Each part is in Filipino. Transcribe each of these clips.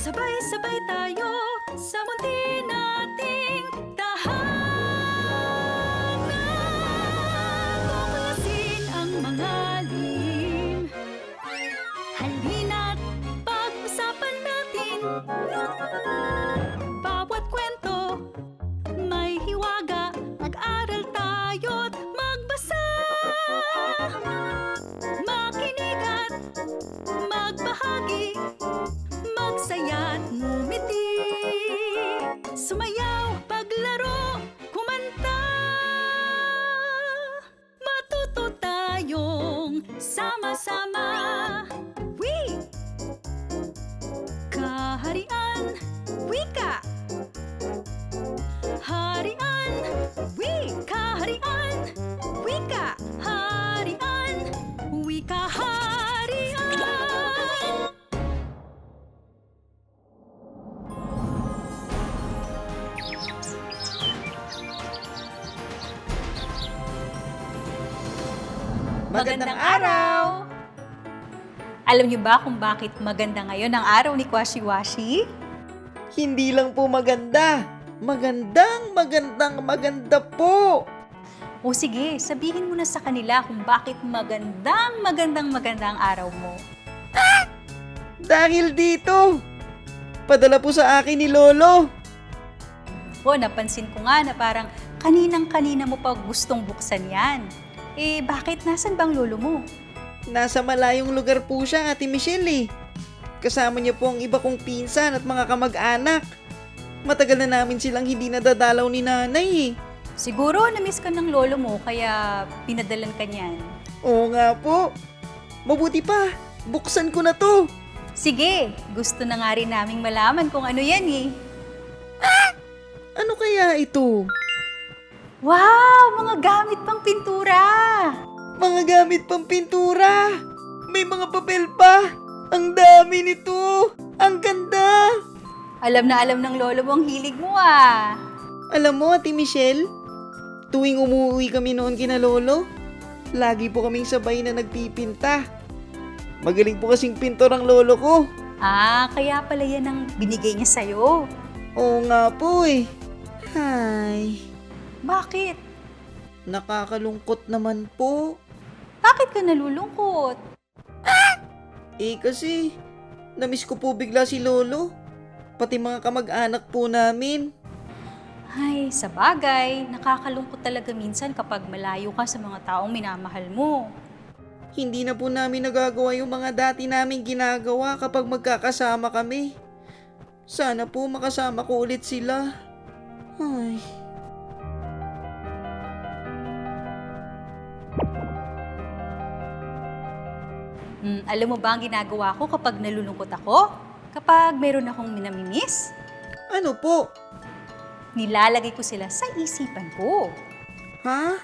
Sabay-sabay tayo sa munti nating tahanan. Tuklasin ang mga lihim. Halina't pag-usapan natin. Bawat kwento may hiwaga. Mag-aral tayo't magbasa. Makinig at magbahagi. Magsaya't ngumiti. Sumayaw, paglaro, kumanta. Matuto tayong sama-sama. Wee! Kaharian, wika. Harian, kaharian, wika. Harian, wika, harian. Magandang araw! Alam niyo ba kung bakit maganda ngayon ang araw ni Kwashi Washi? Hindi lang po maganda. Maganda po. O sige, sabihin mo na sa kanila kung bakit magandang araw mo. Dahil dito, padala po sa akin ni Lolo. O, napansin ko nga na parang kaninang-kanina mo pa gustong buksan yan. Eh, bakit? Nasaan bang lolo mo? Nasa malayong lugar po siya, Ate Michelle eh. Kasama niya po ang iba kong pinsan at mga kamag-anak. Matagal na namin silang hindi nadadalaw ni nanay eh. Siguro na-miss ka ng lolo mo kaya pinadalan ka niyan. Oo nga po. Mabuti pa, buksan ko na to. Sige, gusto na nga rin naming malaman kung ano yan eh. Ano kaya ito? Wow! Mga gamit pang pintura! Mga gamit pang pintura. May mga papel pa. Ang dami nito. Ang ganda. Alam na alam ng lolo mo ang hilig mo ah. Alam mo, Ate Michelle, tuwing umuwi kami noon kina Lolo, lagi po kaming sabay na nagpipinta. Magaling po kasing pintor ang lolo ko. Ah, kaya pala yan ang binigay niya sa'yo. Oo nga po eh. Hay, Bakit? nakakalungkot naman po. Bakit ka nalulungkot? Eh kasi, namiss ko po bigla si Lolo. Pati mga kamag-anak po namin. Ay, sa bagay, nakakalungkot talaga minsan kapag malayo ka sa mga taong minamahal mo. Hindi na po namin nagagawa yung mga dati naming ginagawa kapag magkakasama kami. Sana po makasama ko ulit sila. Ay. Alam mo ba ang ginagawa ko kapag nalulungkot ako? Kapag mayroon akong minamimiss? Ano po? Nilalagay ko sila sa isipan ko. Ha?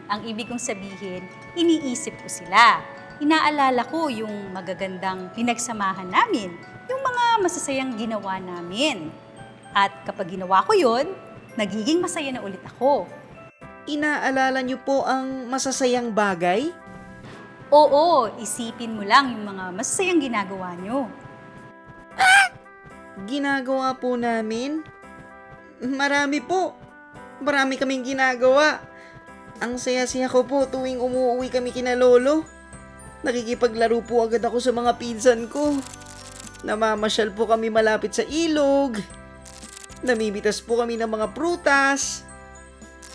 Ang ibig kong sabihin, iniisip ko sila. Inaalala ko yung magagandang pinagsamahan namin, yung mga masasayang ginawa namin. At kapag ginawa ko yun, nagiging masaya na ulit ako. Inaalala niyo po ang masasayang bagay? Oo, isipin mo lang yung mga masasayang ginagawa nyo. Ginagawa po namin? Marami po. Marami kaming ginagawa. Ang saya-saya ko po tuwing umuwi kami kina Lolo. Nakikipaglaro po agad ako sa mga pinsan ko. Namamasyal po kami malapit sa ilog. Namimitas po kami ng mga prutas.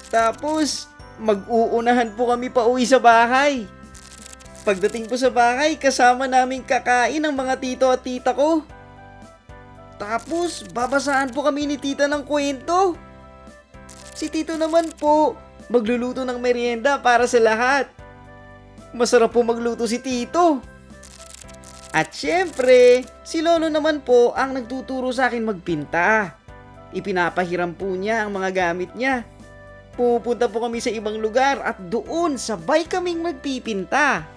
Tapos, mag-uunahan po kami pa uwi sa bahay. Pagdating po sa bahay, kasama namin kakain ang mga tito at tita ko. Tapos, babasaan po kami ni tita ng kwento. Si tito naman po, magluluto ng merienda para sa lahat. Masarap po magluto si tito. At syempre, si lolo naman po ang nagtuturo sa akin magpinta. Ipinapahiram po niya ang mga gamit niya. Pupunta po kami sa ibang lugar at doon sabay kaming magpipinta.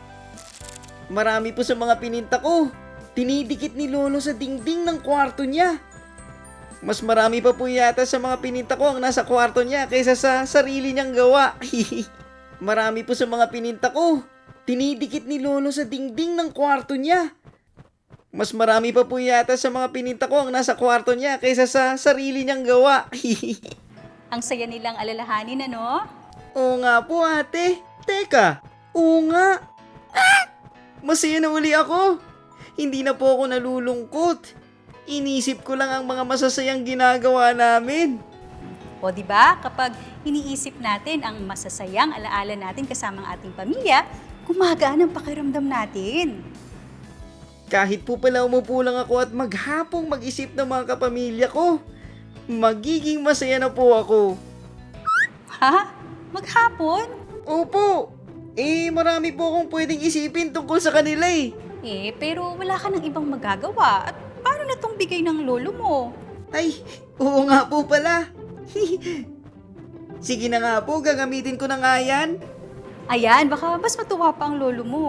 Marami po sa mga pininta ko, tinidikit ni Lolo sa dingding ng kwarto niya. Mas marami pa po yata sa mga pininta ko ang nasa kwarto niya kaysa sa sarili niyang gawa. Marami po sa mga pininta ko, tinidikit ni Lolo sa dingding ng kwarto niya. Mas marami pa po yata sa mga pininta ko ang nasa kwarto niya kaysa sa sarili niyang gawa. Ang saya nilang alalahanin, ano? Oo nga po ate. Teka, oo nga. Masaya na uli ako. Hindi na po ako nalulungkot. Inisip ko lang ang mga masasayang ginagawa namin. O di ba, kapag iniisip natin ang masasayang alaala natin kasama ang ating pamilya, gumagaan ang pakiramdam natin. Kahit po pala umupo lang ako at maghapong mag-isip ng mga kapamilya ko, magiging masaya na po ako. Ha? Maghapon? Opo, marami po akong pwedeng isipin tungkol sa kanila eh. Pero wala ka ng ibang magagawa. At paano na tong bigay ng lolo mo? Ay, oo nga po pala. Sige na nga po, gagamitin ko na nga yan. Ayan, baka mas matuwa pa ang lolo mo.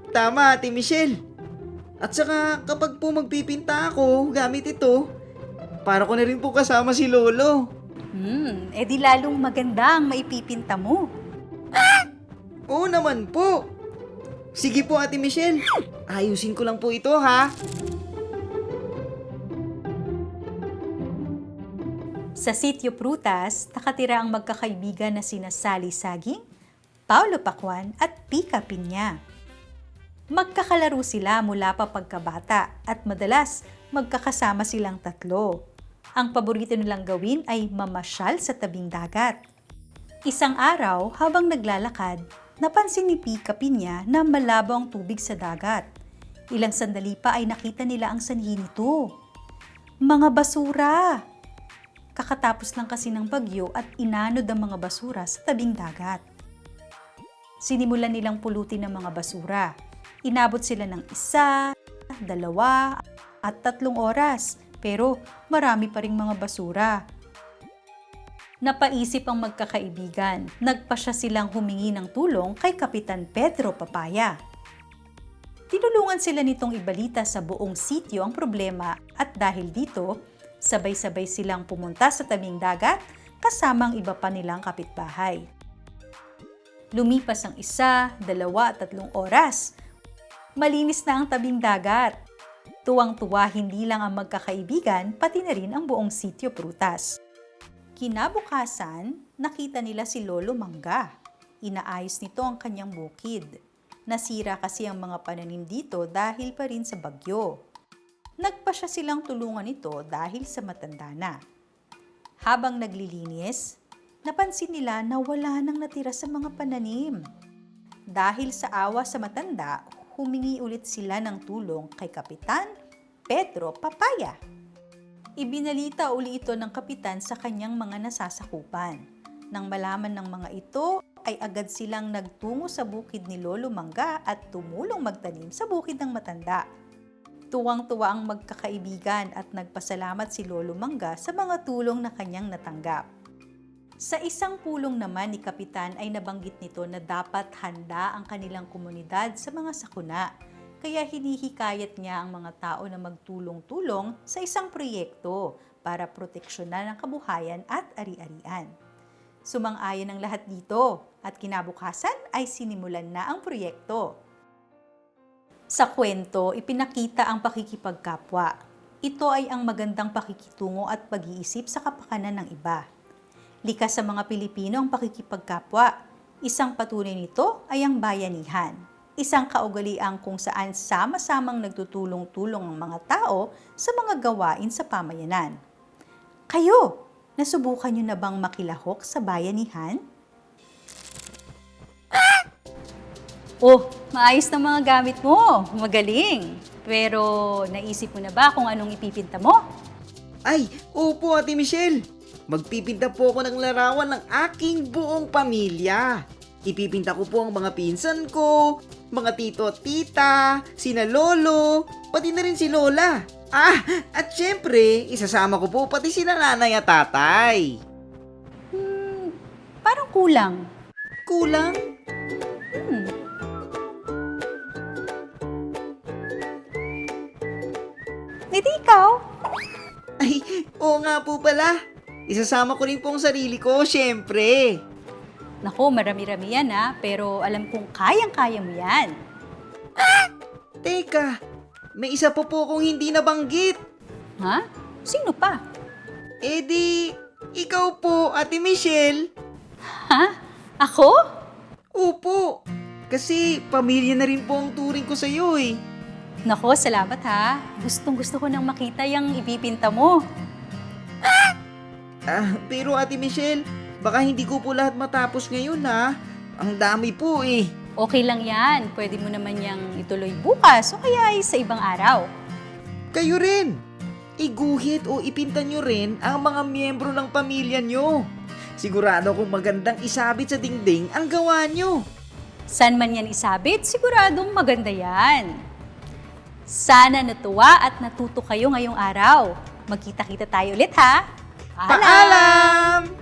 Tama, Ate Michelle. At saka kapag po magpipinta ako gamit ito, para ko na rin po kasama si Lolo. Di lalong maganda ang maipipinta mo. Oo naman po. Sige po Ate Michelle, ayusin ko lang po ito ha. Sa Sitio Prutas, nakatira ang magkakaibigan na sina Sally Saging, Paulo Pacwan at Pika Piña. Magkakalaro sila mula pa pagkabata at madalas magkakasama silang tatlo. Ang paborito nilang gawin ay mamasyal sa tabing dagat. Isang araw, habang naglalakad, napansin ni Pika Piña na malabo ang tubig sa dagat. Ilang sandali pa ay nakita nila ang sanhi nito. Mga basura! Kakatapos lang kasi ng bagyo at inanod ang mga basura sa tabing dagat. Sinimulan nilang pulutin ang mga basura. Inabot sila ng 1, 2, at 3 oras, pero marami pa ring mga basura. Napaisip ang magkakaibigan. Nagpasya silang humingi ng tulong kay Kapitan Pedro Papaya. Tinulungan sila nitong ibalita sa buong sitio ang problema at dahil dito, sabay-sabay silang pumunta sa tabing dagat kasama ang iba pa nilang kapitbahay. Lumipas ang 1, 2, at 3 oras. Malinis na ang tabing dagat. Tuwang-tuwa hindi lang ang magkakaibigan, pati na rin ang buong Sitio Prutas. Kinabukasan, nakita nila si Lolo Mangga. Inaayos nito ang kanyang bukid. Nasira kasi ang mga pananim dito dahil pa rin sa bagyo. Nagpasya silang tulungan ito dahil sa matanda na. Habang naglilinis, napansin nila na wala nang natira sa mga pananim. Dahil sa awa sa matanda, humingi ulit sila ng tulong kay Kapitan Pedro Papaya. Ibinalita uli ito ng kapitan sa kanyang mga nasasakupan. Nang malaman ng mga ito, ay agad silang nagtungo sa bukid ni Lolo Mangga at tumulong magtanim sa bukid ng matanda. Tuwang-tuwa ang magkakaibigan at nagpasalamat si Lolo Mangga sa mga tulong na kanyang natanggap. Sa isang pulong naman ni Kapitan ay nabanggit nito na dapat handa ang kanilang komunidad sa mga sakuna. Kaya hinihikayat niya ang mga tao na magtulong-tulong sa isang proyekto para proteksyonan ang kabuhayan at ari-arian. Sumang-ayon ang lahat dito at kinabukasan ay sinimulan na ang proyekto. Sa kwento, ipinakita ang pakikipagkapwa. Ito ay ang magandang pakikitungo at pag-iisip sa kapakanan ng iba. Likas sa mga Pilipino ang pakikipagkapwa. Isang patunay nito ay ang bayanihan. Isang kaugalian kung saan sama-samang nagtutulong-tulong ang mga tao sa mga gawain sa pamayanan. Kayo, nasubukan niyo na bang makilahok sa bayanihan? Oh, maayos na mga gamit mo. Magaling. Pero naisip mo na ba kung anong ipipinta mo? Ay, opo Ate Michelle. Magpipinta po ako ng larawan ng aking buong pamilya. Ipipinta ko po ang mga pinsan ko, mga tito at tita, sina lolo, pati na rin si lola. At syempre, isasama ko po pati sina nanay at tatay. Parang kulang. Kulang? Hindi ikaw. Ay, oo nga po pala. Isasama ko rin po ang sarili ko, syempre. Naku, marami-rami yan pero alam kong kayang-kaya mo yan. Teka, may isa po akong hindi nabanggit. Ha? Sino pa? Eh di, ikaw po, Ate Michelle. Ha? Ako? Opo, kasi pamilya na rin po ang turing ko sa'yo eh. Nako, salamat ha. Gustong gusto ko nang makita yung ipipinta mo. Pero Ate Michelle, baka hindi ko po lahat matapos ngayon ha. Ang dami po eh. Okay lang yan. Pwede mo naman yang ituloy bukas o kaya ay sa ibang araw. Kayo rin. Iguhit o ipinta nyo rin ang mga miyembro ng pamilya nyo. Sigurado kung magandang isabit sa dingding ang gawa nyo. Saan man yan isabit, siguradong maganda yan. Sana natuwa at natuto kayo ngayong araw. Magkita-kita tayo ulit ha. Paalam!